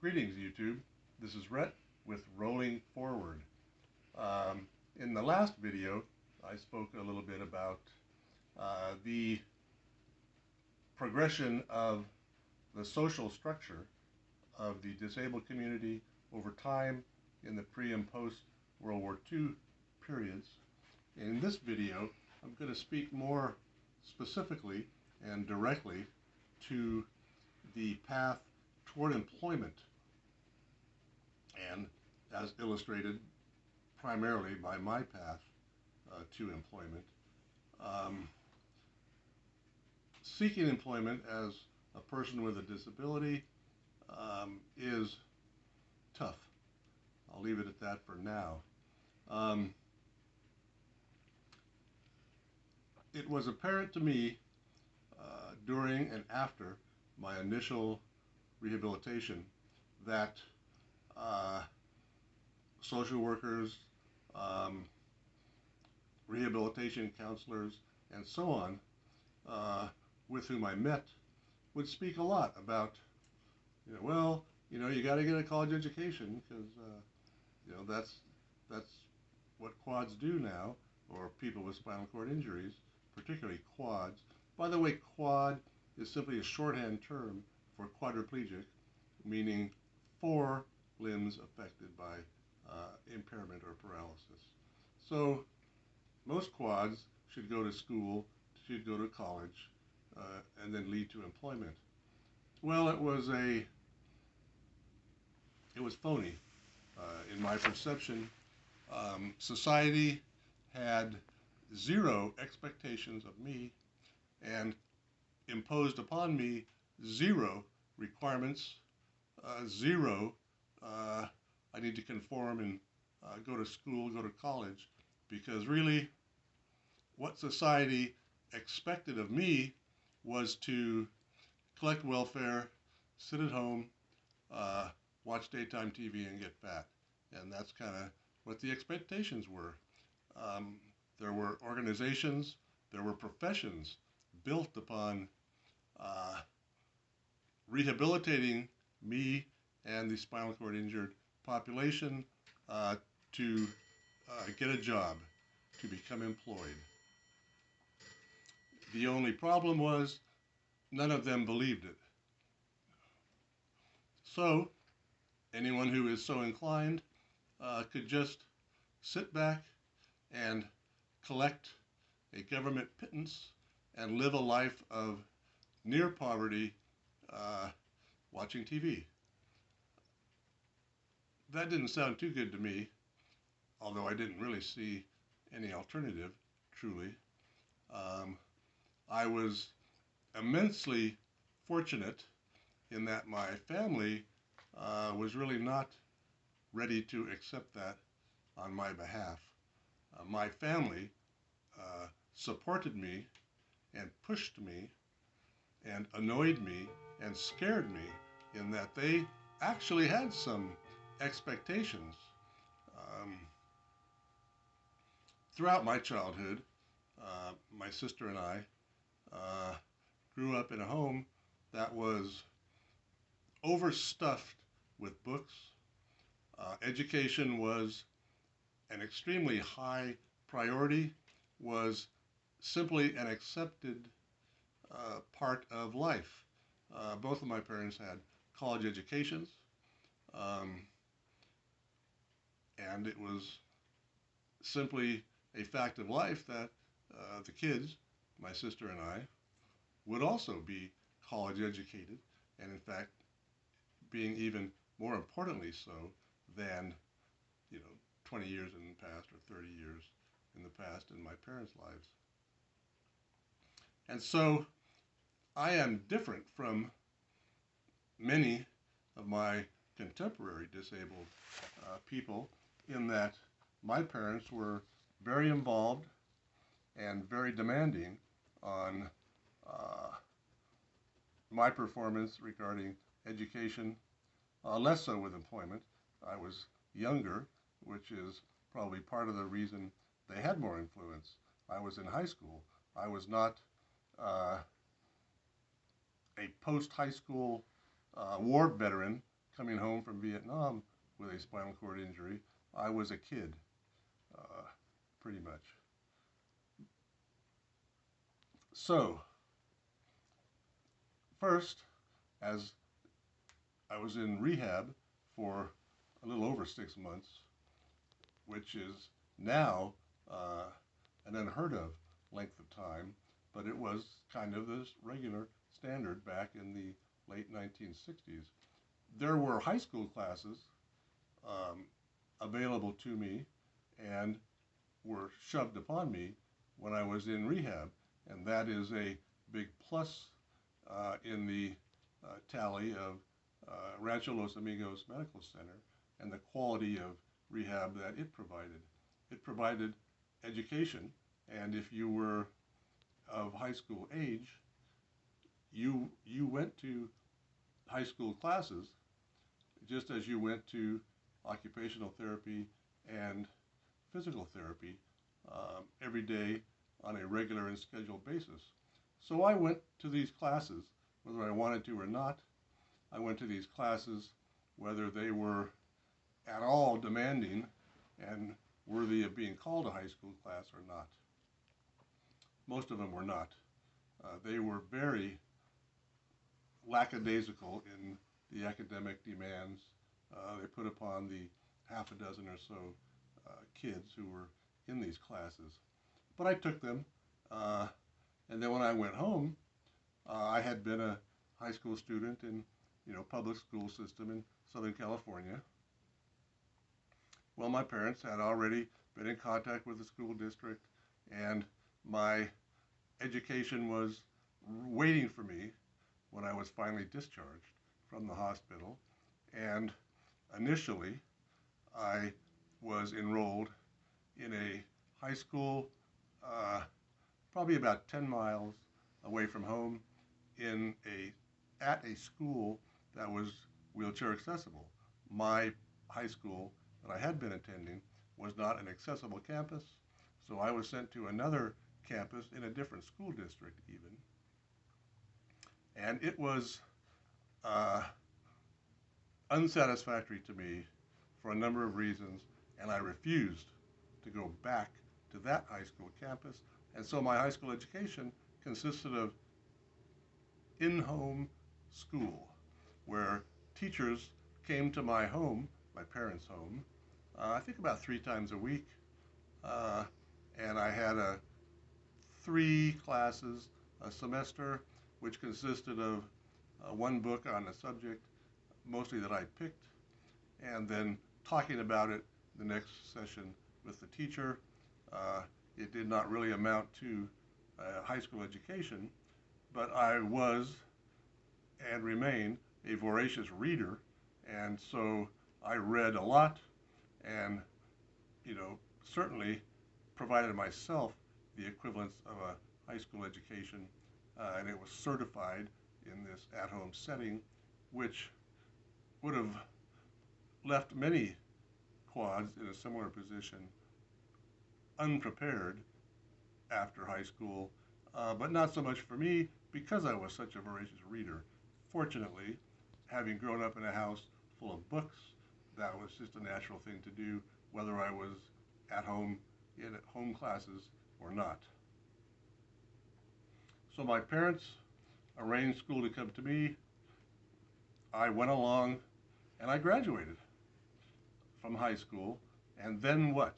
Greetings, YouTube. This is Rhett with Rolling Forward. In the last video, I spoke a little bit about the progression of the social structure of the disabled community over time in the pre- and post-World War II periods. In this video, I'm going to speak more specifically and directly to the path toward employment, and as illustrated primarily by my path to employment. Seeking employment as a person with a disability is tough. I'll leave it at that for now. It was apparent to me during and after my initial rehabilitation that social workers, rehabilitation counselors, and so on, with whom I met, would speak a lot about, you got to get a college education because, that's what quads do now, or people with spinal cord injuries, particularly quads. By the way, quad is simply a shorthand term for quadriplegic, meaning 4 limbs affected by impairment or paralysis. So most quads should go to school, should go to college, and then lead to employment. Well, it was phony in my perception. Society had zero expectations of me and imposed upon me zero requirements, zero I need to conform and go to school, go to college, because really what society expected of me was to collect welfare, sit at home, watch daytime TV and get fat. And that's kind of what the expectations were. There were organizations, there were professions built upon rehabilitating me and the spinal cord injured population to get a job, to become employed. The only problem was none of them believed it. So anyone who is so inclined could just sit back and collect a government pittance and live a life of near poverty watching TV. That didn't sound too good to me, although I didn't really see any alternative, truly. I was immensely fortunate in that my family was really not ready to accept that on my behalf. My family supported me and pushed me and annoyed me and scared me in that they actually had some expectations. Throughout my childhood, my sister and I grew up in a home that was overstuffed with books. Education was an extremely high priority, was simply an accepted part of life. Both of my parents had college educations, and it was simply a fact of life that the kids, my sister and I, would also be college educated, and in fact being even more importantly so than 20 years in the past or 30 years in the past in my parents' lives. And so I am different from many of my contemporary disabled people in that my parents were very involved and very demanding on my performance regarding education, less so with employment. I was younger, which is probably part of the reason they had more influence. I was in high school. I was not a post-high school war veteran coming home from Vietnam with a spinal cord injury, I was a kid, pretty much. So, first, as I was in rehab for a little over 6 months, which is now an unheard of length of time, but it was kind of this regular standard back in the late 1960s. There were high school classes available to me and were shoved upon me when I was in rehab, and that is a big plus in the tally of Rancho Los Amigos Medical Center and the quality of rehab that it provided. It provided education, and if you were of high school age, you went to high school classes just as you went to occupational therapy and physical therapy every day on a regular and scheduled basis. So I went to these classes whether I wanted to or not. I went to these classes whether they were at all demanding and worthy of being called a high school class or not. Most of them were not. They were very lackadaisical in the academic demands they put upon the half a dozen or so kids who were in these classes. But I took them, and then when I went home, I had been a high school student in public school system in Southern California. Well, my parents had already been in contact with the school district, and my education was waiting for me when I was finally discharged from the hospital. And initially, I was enrolled in a high school probably about 10 miles away from home at a school that was wheelchair accessible. My high school that I had been attending was not an accessible campus, so I was sent to another campus in a different school district even. And it was unsatisfactory to me for a number of reasons, and I refused to go back to that high school campus. And so my high school education consisted of in-home school, where teachers came to my home, my parents' home, I think about 3 times a week, and I had 3 classes a semester, which consisted of 1 book on a subject, mostly that I picked, and then talking about it the next session with the teacher. It did not really amount to high school education, but I was and remain a voracious reader, and so I read a lot and certainly provided myself the equivalence of a high school education, and it was certified in this at-home setting, which would have left many quads in a similar position unprepared after high school, but not so much for me because I was such a voracious reader. Fortunately, having grown up in a house full of books, that was just a natural thing to do, whether I was at home in home classes or not. So my parents arranged school to come to me. I went along and I graduated from high school. And then what?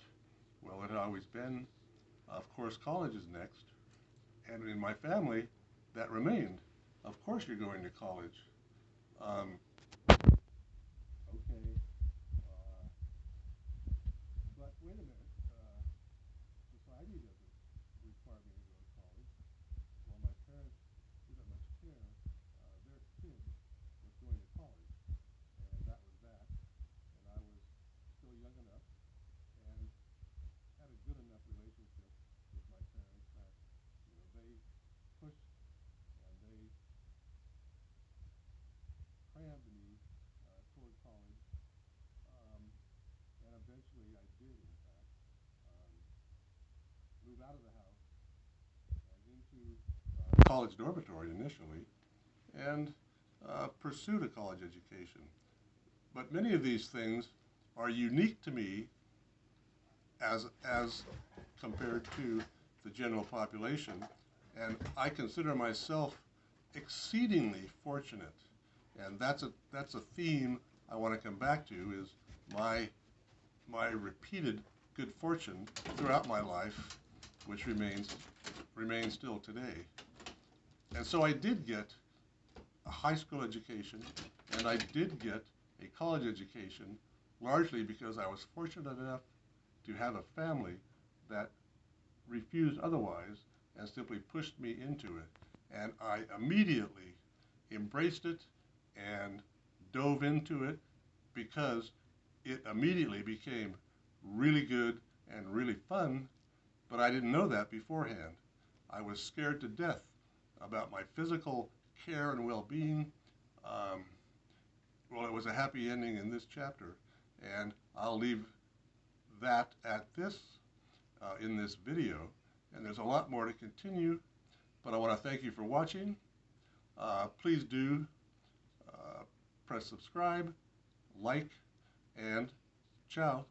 Well, it had always been, of course, college is next. And in my family, that remained. Of course you're going to college. Okay. But wait a minute. Society doesn't require me to go to college. Well, my parents didn't much care. Their kid was going to college, and that was that. And I was still young enough and had a good enough relationship with my parents that they pushed and they crammed me toward college, and eventually I did, in fact, move out of the house and into college dormitory initially, and pursued a college education. But many of these things are unique to me as compared to the general population, and I consider myself exceedingly fortunate. And that's a theme I want to come back to, is my repeated good fortune throughout my life, which remains still today. And so I did get a high school education, and I did get a college education, largely because I was fortunate enough to have a family that refused otherwise and simply pushed me into it. And I immediately embraced it and dove into it, because it immediately became really good and really fun, but I didn't know that beforehand. I was scared to death about my physical care and well-being. Well, it was a happy ending in this chapter, and I'll leave that at this in this video, and there's a lot more to continue, but I want to thank you for watching. Please do press subscribe, like, and ciao.